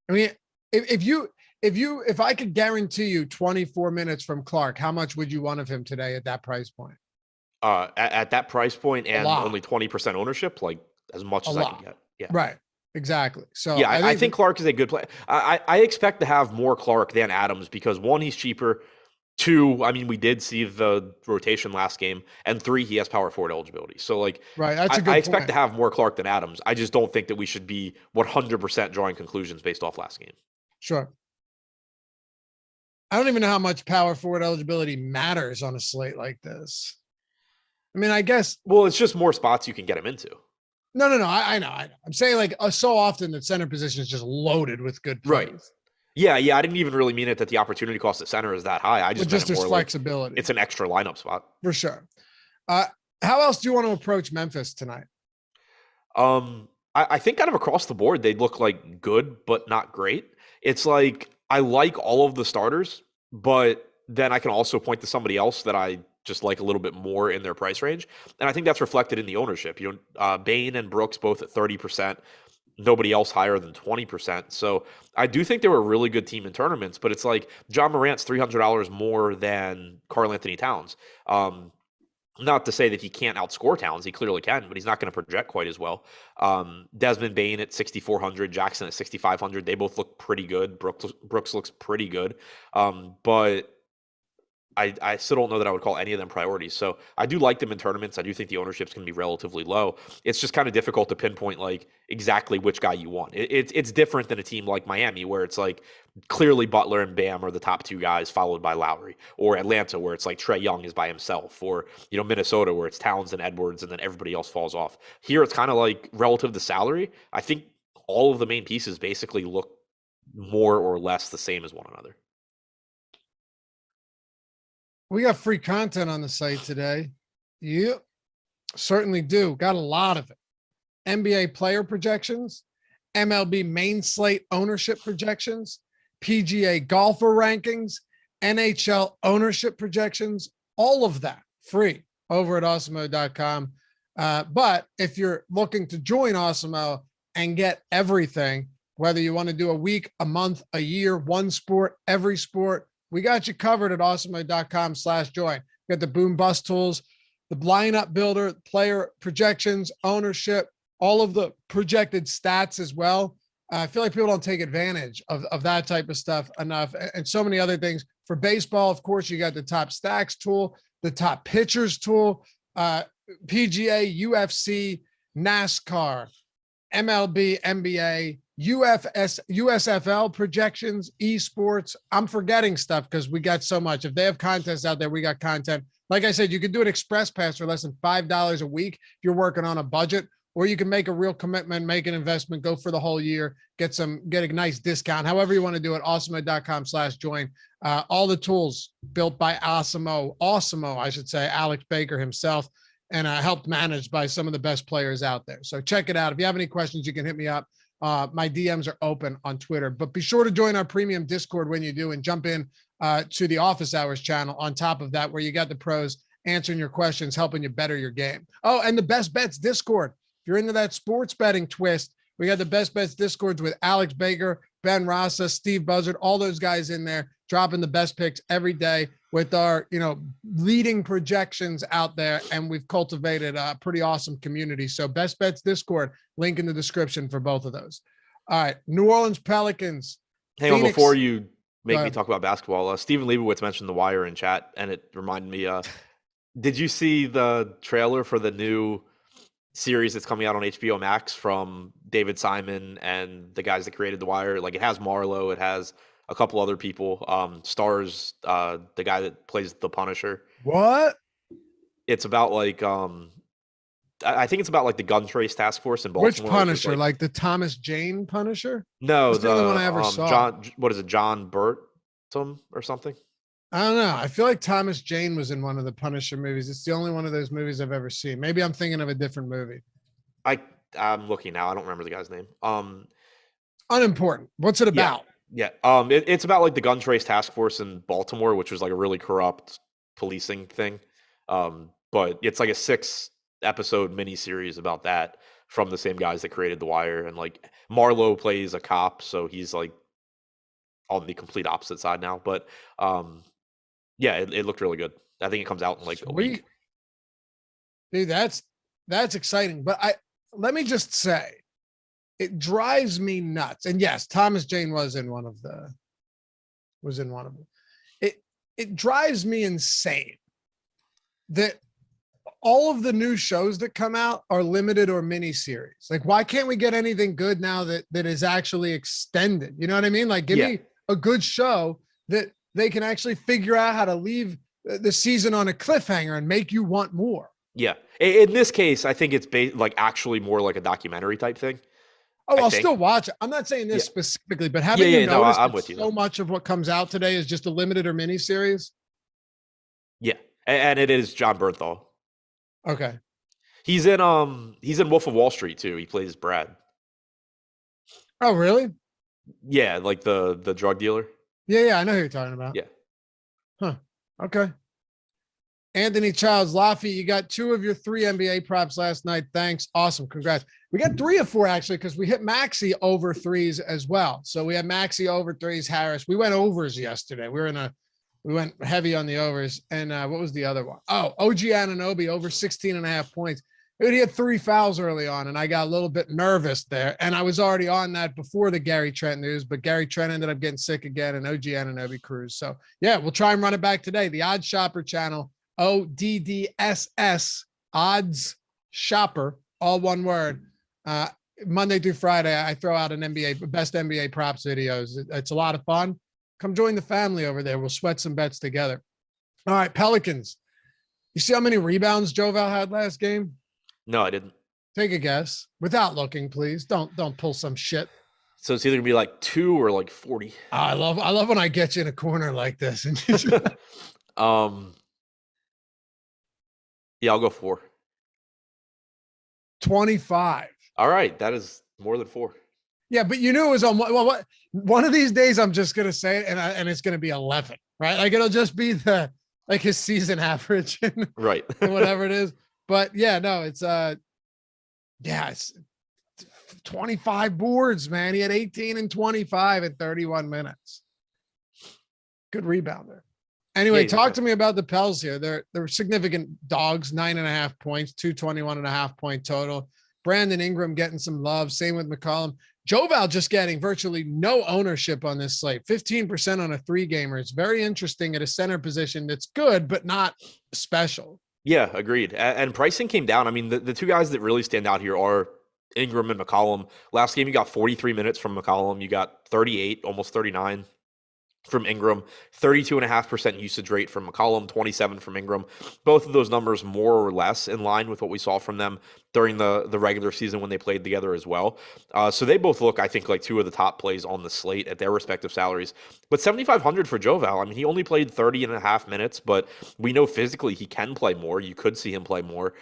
I mean, if I could guarantee you 24 minutes from Clark, how much would you want of him today at that price point? At that price point and only 20% ownership, like as much as I can get. Yeah. Right. Exactly. So yeah, I think Clark is a good play. I expect to have more Clark than Adams because 1, he's cheaper. 2, I mean, we did see the rotation last game, and 3, he has power forward eligibility. So like, right, that's a good I expect to have more Clark than Adams. I just don't think that we should be 100% drawing conclusions based off last game. Sure. I don't even know how much power forward eligibility matters on a slate like this. I mean, I guess. Well, it's just more spots you can get him into. No. I know. I'm saying like so often that center position is just loaded with good plays. Right. Yeah. I didn't even really mean it that the opportunity cost at center is that high. I just meant there's more flexibility. Like it's an extra lineup spot. For sure. How else do you want to approach Memphis tonight? I think kind of across the board, they look like good, but not great. It's like, I like all of the starters, but then I can also point to somebody else that I just like a little bit more in their price range. And I think that's reflected in the ownership. Bane and Brooks both at 30%. Nobody else higher than 20%. So I do think they were a really good team in tournaments, but it's like John Morant's $300 more than Karl Anthony Towns. Not to say that he can't outscore Towns. He clearly can, but he's not going to project quite as well. Desmond Bane at 6,400, Jackson at 6,500. They both look pretty good. Brooks looks pretty good. But I still don't know that I would call any of them priorities. So I do like them in tournaments. I do think the ownership's going to be relatively low. It's just kind of difficult to pinpoint like exactly which guy you want. It's different than a team like Miami where it's like clearly Butler and Bam are the top two guys, followed by Lowry, or Atlanta where it's like Trae Young is by himself, or Minnesota where it's Towns and Edwards and then everybody else falls off. Here it's kind of like relative to salary. I think all of the main pieces basically look more or less the same as one another. We got free content on the site today. Yep, certainly do. Got a lot of it. NBA player projections, MLB main slate ownership projections, PGA golfer rankings, NHL ownership projections, all of that free over at awesemo.com. But if you're looking to join Awesemo and get everything, whether you want to do a week, a month, a year, one sport, every sport, we got you covered at awesemo.com/join. Got the boom bust tools, the lineup builder, player projections, ownership, all of the projected stats as well. I feel like people don't take advantage of that type of stuff enough, and so many other things. For baseball, of course, you got the top stacks tool, the top pitchers tool, PGA, UFC, NASCAR, MLB, NBA, USFL projections, esports. I'm forgetting stuff because we got so much. If they have contests out there, we got content. Like I said, you can do an express pass for less than $5 a week if you're working on a budget, or you can make a real commitment, make an investment, go for the whole year, get a nice discount. However you want to do it, awesemo.com/join. All the tools built by Awesemo, I should say, Alex Baker himself, and helped managed by some of the best players out there. So check it out. If you have any questions, you can hit me up. My DMs are open on Twitter, but be sure to join our premium Discord when you do and jump in to the Office Hours channel on top of that, where you got the pros answering your questions, helping you better your game. Oh, and the Best Bets Discord. If you're into that sports betting twist, we got the Best Bets Discords with Alex Baker, Ben Rasa, Steve Buzzard, all those guys in there dropping the best picks every day with our, leading projections out there. And we've cultivated a pretty awesome community. So Best Bets Discord, link in the description for both of those. All right. New Orleans Pelicans. Hang on, before you make me talk about basketball, Steven Leibowitz mentioned The Wire in chat, and it reminded me, did you see the trailer for the new series that's coming out on HBO Max from David Simon and the guys that created The Wire? Like, it has Marlowe, it has a couple other people, stars the guy that plays the Punisher. What? It's about like I think it's about like the gun trace task force in Baltimore. Which Punisher? Like the Thomas Jane Punisher? No, the only one I ever saw. John Burton or something? I don't know. I feel like Thomas Jane was in one of the Punisher movies. It's the only one of those movies I've ever seen. Maybe I'm thinking of a different movie. I'm looking now. I don't remember the guy's name. Unimportant. What's it about? Yeah. It's about like the gun trace task force in Baltimore, which was like a really corrupt policing thing. But it's like a 6-episode miniseries about that from the same guys that created The Wire. And like Marlowe plays a cop, so he's like on the complete opposite side now. But yeah, it looked really good. I think it comes out in like a week. Dude, that's exciting. But let me just say, it drives me nuts. And yes, Thomas Jane was in one of them. It drives me insane that all of the new shows that come out are limited or mini series. Like, why can't we get anything good now that is actually extended? You know what I mean? Like, give me a good show that they can actually figure out how to leave the season on a cliffhanger and make you want more. Yeah. In this case, I think it's like actually more like a documentary type thing. Oh, I'll still watch it. I'm not saying this specifically, but haven't you noticed I'm with you, so much of what comes out today is just a limited or mini series? Yeah. And it is John Bernthal. Okay. He's in Wolf of Wall Street too. He plays Brad. Oh, really? Yeah, like the drug dealer. Yeah, I know who you're talking about. Yeah. Huh. Okay. Anthony Childs, Laffy, you got 2 of your 3 NBA props last night. Thanks. Awesome. Congrats. We got 3 of 4 actually, because we hit Maxey over 3s as well. So we had Maxey over 3s, Harris. We went overs yesterday. We went heavy on the overs. And what was the other one? Oh, OG Anunoby over 16.5 points. He had 3 fouls early on, and I got a little bit nervous there. And I was already on that before the Gary Trent news, but Gary Trent ended up getting sick again, and OG Anunoby Cruz. So yeah, we'll try and run it back today. The Odds Shopper channel, ODDSS, Odds Shopper, all one word. Monday through Friday, I throw out an best NBA props videos. It's a lot of fun. Come join the family over there. We'll sweat some bets together. All right, Pelicans. You see how many rebounds Joval had last game? No, I didn't. Take a guess without looking, please. Don't pull some shit. So it's either gonna be like 2 or like 40. I love when I get you in a corner like this. And Yeah, I'll go 4. 25. All right, that is more than 4. Yeah, but you knew it was on one of these days. I'm just gonna say it, and it's gonna be 11, right? Like it'll just be his season average, Right? And whatever it is. But yeah, no, it's 25 boards, man. He had 18 and 25 in 31 minutes. Good rebounder. Anyway, talk to me about the Pels here. They're significant dogs, 9.5 points, 221.5 point total. Brandon Ingram getting some love. Same with McCollum. Joval just getting virtually no ownership on this slate. 15% on a 3-gamer. It's very interesting at a center position that's good, but not special. Yeah, agreed. And pricing came down. I mean, the two guys that really stand out here are Ingram and McCollum. Last game, you got 43 minutes from McCollum. You got 38, almost 39 from Ingram, 32.5% usage rate from McCollum, 27 from Ingram. Both of those numbers more or less in line with what we saw from them during the regular season when they played together as well. So they both look, I think, like 2 of the top plays on the slate at their respective salaries. But 7,500 for Joval. I mean, he only played 30.5 minutes, but we know physically he can play more. You could see him play more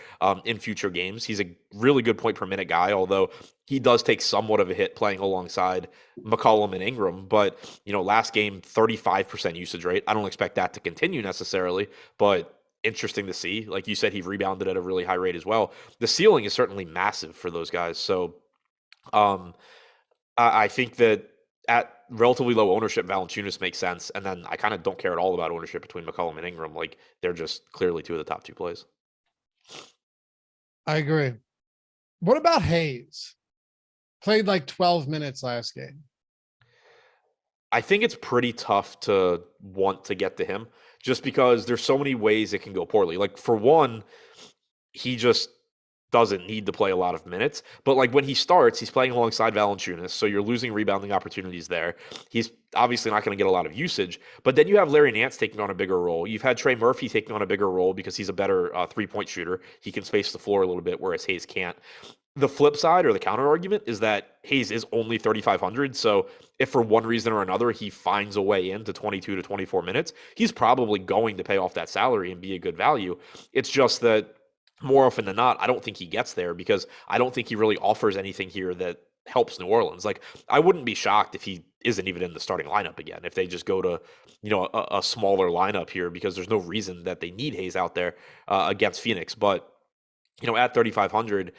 in future games. He's a really good point per minute guy, although he does take somewhat of a hit playing alongside McCollum and Ingram. But, last game, 35% usage rate. I don't expect that to continue necessarily, but interesting to see. Like you said, he rebounded at a really high rate as well. The ceiling is certainly massive for those guys. So I think that at relatively low ownership, Valanciunas makes sense. And then I kind of don't care at all about ownership between McCollum and Ingram. Like they're just clearly 2 of the top 2 plays. I agree. What about Hayes? Played like 12 minutes last game. I think it's pretty tough to want to get to him just because there's so many ways it can go poorly. Like for one, he just doesn't need to play a lot of minutes, but like when he starts, he's playing alongside Valanciunas, so you're losing rebounding opportunities there. He's obviously not going to get a lot of usage, but then you have Larry Nance taking on a bigger role. You've had Trey Murphy taking on a bigger role because he's a better 3-point shooter. He can space the floor a little bit, whereas Hayes can't. The flip side or the counter argument is that Hayes is only 3,500. So if for one reason or another he finds a way into 22 to 24 minutes, he's probably going to pay off that salary and be a good value. It's just that more often than not, I don't think he gets there because I don't think he really offers anything here that helps New Orleans. Like I wouldn't be shocked if he isn't even in the starting lineup again, if they just go to, a smaller lineup here because there's no reason that they need Hayes out there against Phoenix. But at 3,500,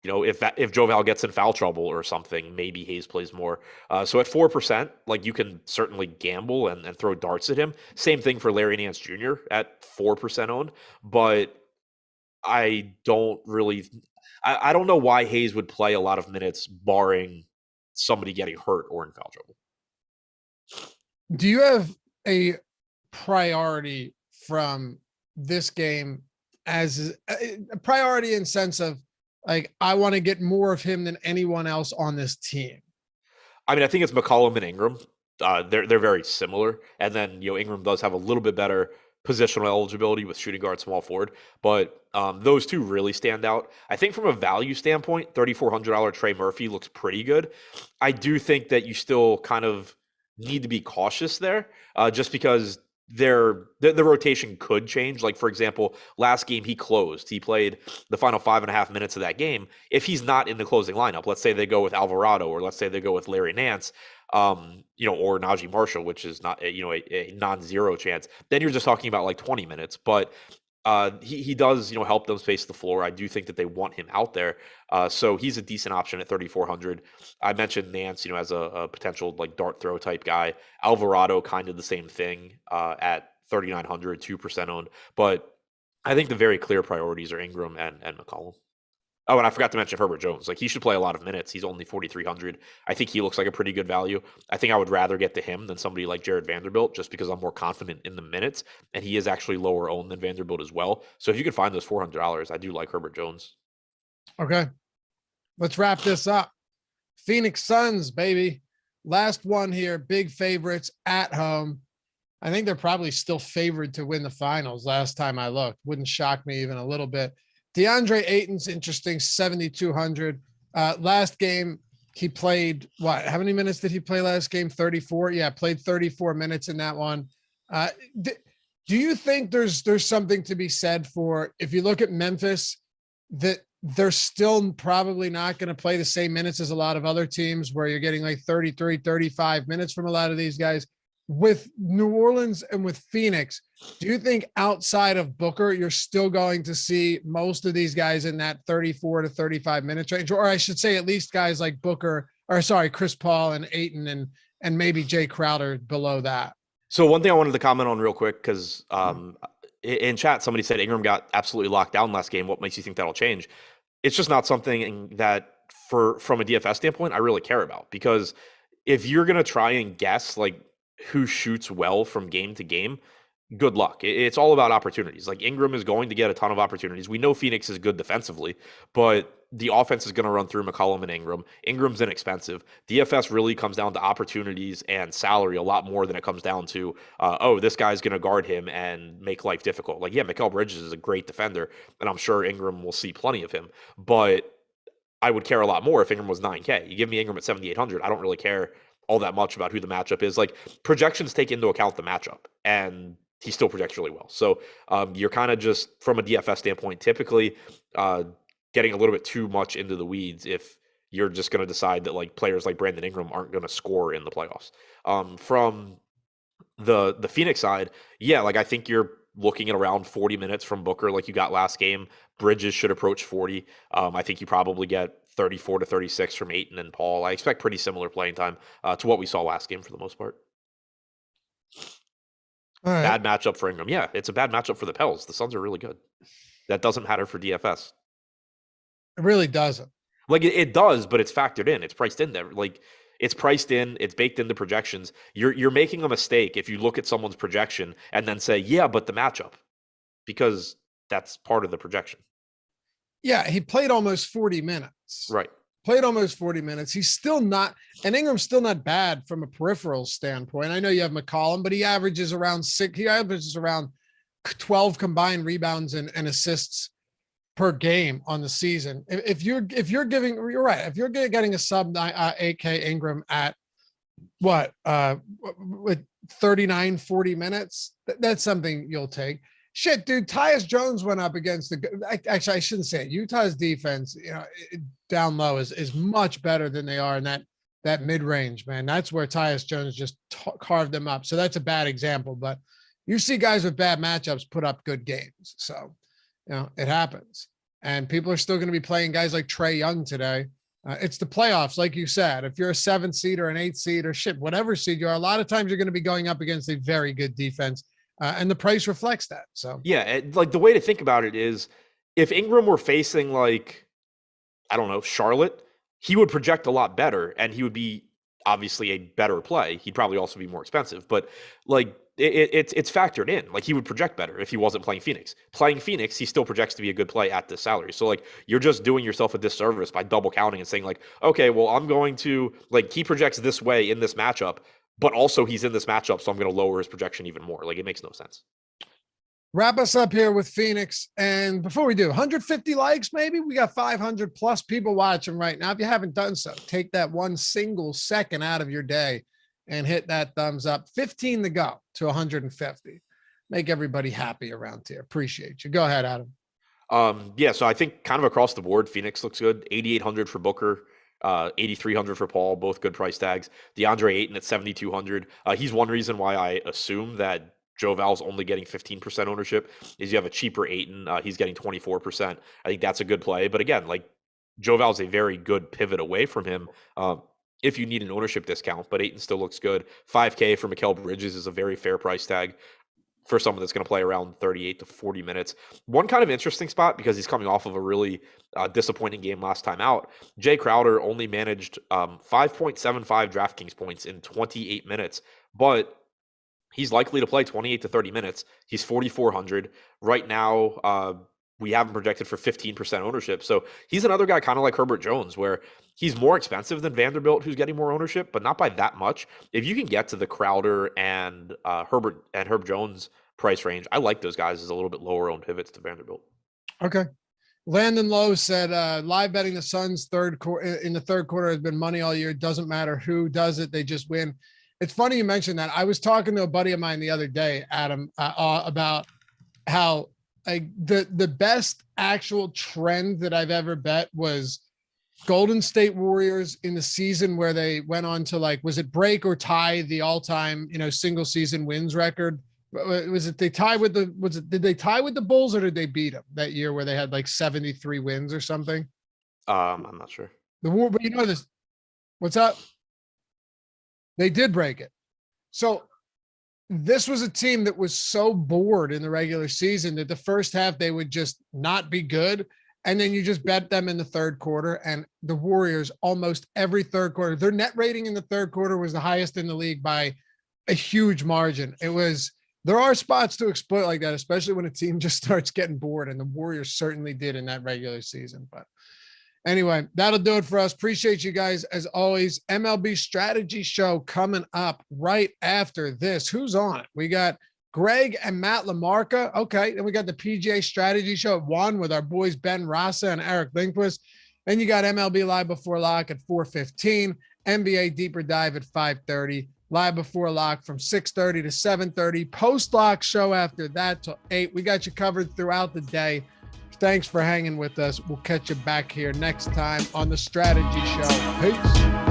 if Joval gets in foul trouble or something, maybe Hayes plays more. So at 4%, like you can certainly gamble and throw darts at him. Same thing for Larry Nance Jr. at 4% owned, but I don't know why Hayes would play a lot of minutes barring somebody getting hurt or in foul trouble. Do you have a priority from this game as a priority in sense of like, I want to get more of him than anyone else on this team? I mean, I think it's McCollum and Ingram. They're very similar. And then, Ingram does have a little bit better positional eligibility with shooting guard, small forward. But those two really stand out. I think from a value standpoint, $3,400 Trey Murphy looks pretty good. I do think that you still kind of need to be cautious there just because the rotation could change. Like, for example, last game he closed. He played the final 5.5 minutes of that game. If he's not in the closing lineup, let's say they go with Alvarado or let's say they go with Larry Nance, or Najee Marshall, which is not, a non-zero chance, then you're just talking about like 20 minutes. But he does, help them space the floor. I do think that they want him out there. So he's a decent option at 3,400. I mentioned Nance, as a potential like dart throw type guy. Alvarado, kind of the same thing at 3,900, 2% owned. But I think the very clear priorities are Ingram and McCollum. Oh, and I forgot to mention Herbert Jones. Like he should play a lot of minutes. He's only 4,300. I think he looks like a pretty good value. I think I would rather get to him than somebody like Jared Vanderbilt just because I'm more confident in the minutes. And he is actually lower owned than Vanderbilt as well. So if you could find those $400, I do like Herbert Jones. Okay. Let's wrap this up. Phoenix Suns, baby. Last one here. Big favorites at home. I think they're probably still favored to win the finals. Last time I looked, wouldn't shock me even a little bit. DeAndre Ayton's interesting, 7,200. Last game he played what? How many minutes did he play last game? 34. Yeah, played 34 minutes in that one. Do you think there's something to be said for if you look at Memphis that they're still probably not going to play the same minutes as a lot of other teams where you're getting like 33, 35 minutes from a lot of these guys? With New Orleans and with Phoenix, do you think outside of Booker, you're still going to see most of these guys in that 34 to 35 minutes range? Or I should say at least guys like Booker, or sorry, Chris Paul and Ayton and maybe Jay Crowder below that. So one thing I wanted to comment on real quick, because in chat, somebody said Ingram got absolutely locked down last game. What makes you think that'll change? It's just not something that from a DFS standpoint, I really care about, because if you're going to try and guess like who shoots well from game to game, good luck. It's all about opportunities. Like Ingram is going to get a ton of opportunities. We know Phoenix is good defensively, but the offense is going to run through McCollum and Ingram. Ingram's inexpensive. DFS really comes down to opportunities and salary a lot more than it comes down to, this guy's going to guard him and make life difficult. Like, yeah, Mikal Bridges is a great defender, and I'm sure Ingram will see plenty of him, but I would care a lot more if Ingram was 9K. You give me Ingram at 7,800, I don't really care all that much about who the matchup is. Like projections take into account the matchup, and he still projects really well. So you're kind of just from a DFS standpoint, typically getting a little bit too much into the weeds if you're just going to decide that like players like Brandon Ingram aren't going to score in the playoffs. From the Phoenix side, yeah, like I think you're looking at around 40 minutes from Booker like you got last game. Bridges should approach 40. I think you probably get 34 to 36 from Ayton and Paul. I expect pretty similar playing time to what we saw last game for the most part. All right. Bad matchup for Ingram. Yeah, it's a bad matchup for the Pels. The Suns are really good. That doesn't matter for DFS. It really doesn't. Like it does, but it's factored in. It's priced in there. Like it's priced in. It's baked into projections. You're making a mistake if you look at someone's projection and then say, yeah, but the matchup, because that's part of the projection. Yeah, he played almost 40 minutes. Right. Played almost 40 minutes. He's still not, and Ingram's still not bad from a peripheral standpoint. I know you have McCollum, but he averages around 12 combined rebounds and assists per game on the season. If you're giving, you're right. If you're getting a sub 8K Ingram at what, with 39, 40 minutes, that's something you'll take. Shit, dude, Tyus Jones went up against actually, I shouldn't say it. Utah's defense, down low is much better than they are in that mid-range, man. That's where Tyus Jones just carved them up. So that's a bad example, but you see guys with bad matchups put up good games. So, it happens. And people are still going to be playing guys like Trae Young today. It's the playoffs, like you said. If you're a 7th seed or an 8th seed or whatever seed you are, a lot of times you're going to be going up against a very good defense. And the price reflects that. So yeah, like the way to think about it is if Ingram were facing like, I don't know, Charlotte, he would project a lot better and he would be obviously a better play. He'd probably also be more expensive, but like it's factored in. Like he would project better if he wasn't playing Phoenix. Playing Phoenix, he still projects to be a good play at this salary. So like you're just doing yourself a disservice by double counting and saying like, okay, well I'm going to like he projects this way in this matchup, but also he's in this matchup, so I'm going to lower his projection even more. Like it makes no sense. Wrap us up here with Phoenix. And before we do, 150 likes, maybe we got 500 plus people watching right now. If you haven't done so, take that one single second out of your day and hit that thumbs up. 15 to go to 150. Make everybody happy around here. Appreciate you. Go ahead, Adam. Yeah, so I think kind of across the board, Phoenix looks good. 8,800 for Booker. 8,300 for Paul, both good price tags. DeAndre Ayton at 7,200. He's one reason why I assume that Joe Val's only getting 15% ownership is you have a cheaper Ayton. He's getting 24%. I think that's a good play. But again, like Joe Val's a very good pivot away from him if you need an ownership discount, but Ayton still looks good. 5K for Mikal Bridges is a very fair price tag. for someone that's going to play around 38 to 40 minutes. One kind of interesting spot, because he's coming off of a really disappointing game last time out. Jay Crowder only managed 5.75 DraftKings points in 28 minutes, but he's likely to play 28 to 30 minutes. He's 4,400 right now. We have him projected for 15% ownership. So he's another guy kind of like Herbert Jones, where he's more expensive than Vanderbilt, who's getting more ownership, but not by that much. If you can get to the Crowder and Herb Jones price range, I like those guys as a little bit lower owned pivots to Vanderbilt. Okay. Landon Lowe said, live betting the Suns in the third quarter has been money all year. Doesn't matter who does it. They just win. It's funny you mentioned that. I was talking to a buddy of mine the other day, Adam, about how the best actual trend that I've ever bet was Golden State Warriors in the season where they went on to, like, was it break or tie the all-time, single season wins record? Was it did they tie with the Bulls, or did they beat them that year where they had like 73 wins or something? I'm not sure. But this, what's up? They did break it. So this was a team that was so bored in the regular season that the first half they would just not be good. And then you just bet them in the third quarter. And the Warriors, almost every third quarter, their net rating in the third quarter was the highest in the league by a huge margin. There are spots to exploit like that, especially when a team just starts getting bored. And the Warriors certainly did in that regular season. But anyway, that'll do it for us. Appreciate you guys as always. MLB strategy show coming up right after this. Who's on it? We got Greg and Matt LaMarca. Okay. Then we got the PGA strategy show at 1 with our boys Ben Rasa and Eric Lindquist. Then you got MLB live before lock at 4:15, NBA deeper dive at 5:30, live before lock from 6:30 to 7:30, post lock show after that till 8. We got you covered throughout the day. Thanks for hanging with us. We'll catch you back here next time on the Strategy Show. Peace.